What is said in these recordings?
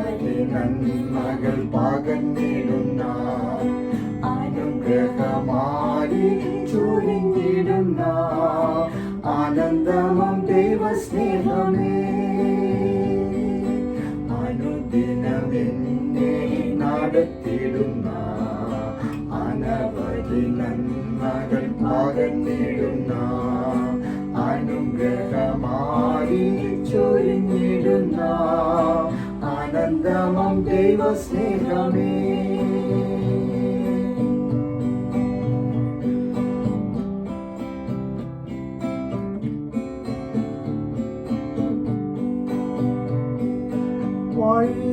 അനവധി നന്മകൾ പകർന്നിടുന്ന അനുഗ്രഹമാരി ചൊരിഞ്ഞിടുന്ന ആനന്ദമം ദൈവസ്നേഹമേ അനുദിനമെന്നെ നടത്തിടുന്ന അനവധി നന്മകൾ പകർന്നിടുന്ന അനുഗ്രഹമാരി ചൊരിഞ്ഞിടുന്ന ആനന്ദമം ദൈവസ്നേഹമേ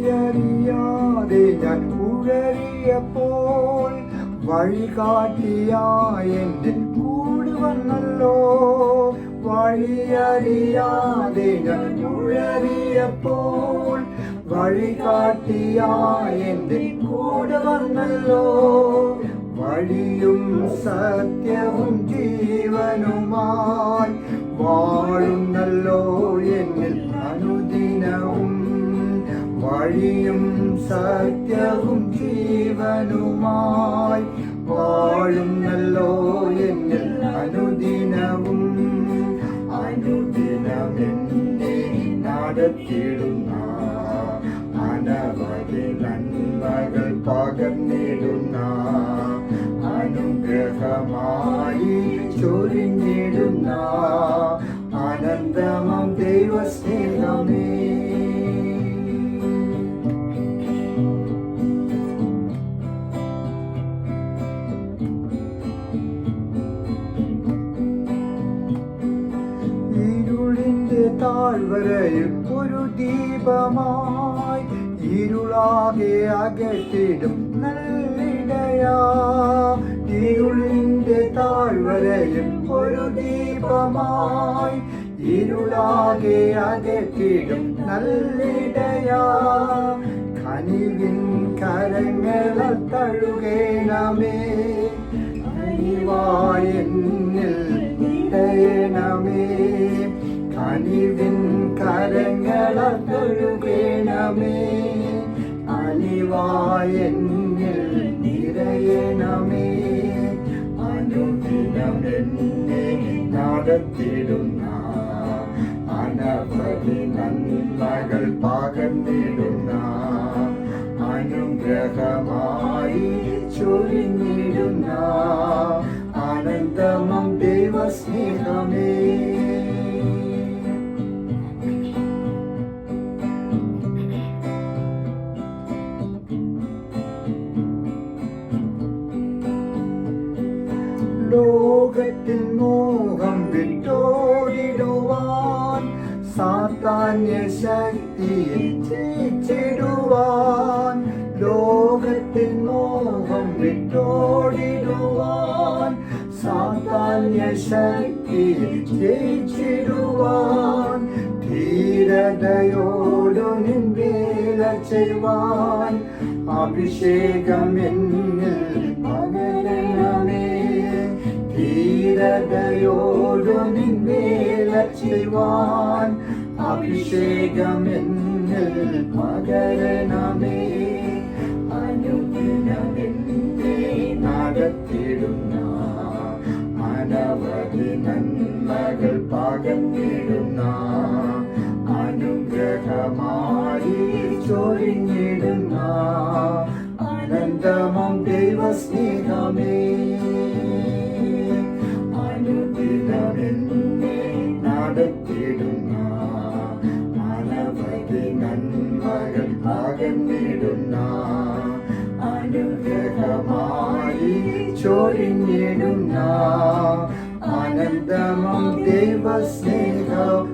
വഴിയറിയാതെ ഞാൻ ഉഴറിയപ്പോൾ വഴികാട്ടിയായ എൻ്റെ കൂടെ വന്നല്ലോ. വഴിയറിയാതെ ഞാൻ ഉഴറിയപ്പോൾ വഴികാട്ടിയായ എൻ്റെ കൂടെ വന്നല്ലോ. വഴിയും സത്യവും ജീവനുമായി വാഴുന്നല്ലോ എന്നിൽ അനുദിനവും. വഴിയും സത്യവും ജീവനുമായി വാഴുന്നല്ലോ എന്നിൽ അനുദിനവും. അനുദിനമെന്നെ നടത്തിടുന്ന അനവധി നന്മകൾ പകർന്നിടുന്ന അനുഗ്രഹമായി ചൊരിഞ്ഞിടുന്ന ആനന്ദമം ദൈവസ്നേഹമേ താഴ്വരയിൽ ഒരു ദീപമായി ഇരുളാകെ അകറ്റിടും നല്ലിടയാ. ഇരുളിന്റെ താഴ്വരയിൽ ഒരു ദീപമായി ഇരുളാകെ അകറ്റിടും നല്ലിടയാ. കനിവിൻ കരങ്ങളാൽ തഴുകേണമേ കനിവായെന്നിൽ നിറയണമേ. കനിവിൻ കരങ്ങളാൽ തഴുകേണമേ അനിവായെന്നിൽ നിറയണമേ. അനുദിനമെന്നെ നടത്തിടുന്ന അനവധി നന്മകൾ പകർന്നിടുന്ന അനുഗ്രഹമായി ചൊരിഞ്ഞിടുന്ന ആനന്ദമം ദൈവസ്നേഹമേ ലോകത്തിൽ മോഹം വിട്ടോടിടുവാൻ സാത്താന്യ ശക്തിയെ ജയിച്ചിടുവാൻ. ലോകത്തിൽ മോഹം വിട്ടോടിടുവാൻ സാത്താന്യ ശക്തിയെ ജയിച്ചിടുവാൻ. ധീരതയോടു നിൻ വേല ചെയ്യുവാൻ അഭിഷേകം എന്നിൽ പകരണമേ. ധീരതയോടു നിൻ വേല ചെയ്യുവാൻ അഭിഷേകം എന്നിൽ പകരണമേ. അനുദിനമെന്നെ നടത്തിടുന്ന അനവധി നന്മകൾ പകർന്നിടുന്ന അനുഗ്രഹമായി ചൊരിഞ്ഞിടുന്ന ആനന്ദമം ദൈവസ്നേഹമേ അനുദിനമെന്നെ നടത്തിടുന്ന അനവധി നന്മകൾ പകർന്നിടുന്ന അനുഗ്രഹമായി ചൊരിഞ്ഞിടുന്ന ആനന്ദമം ദൈവസ്നേഹം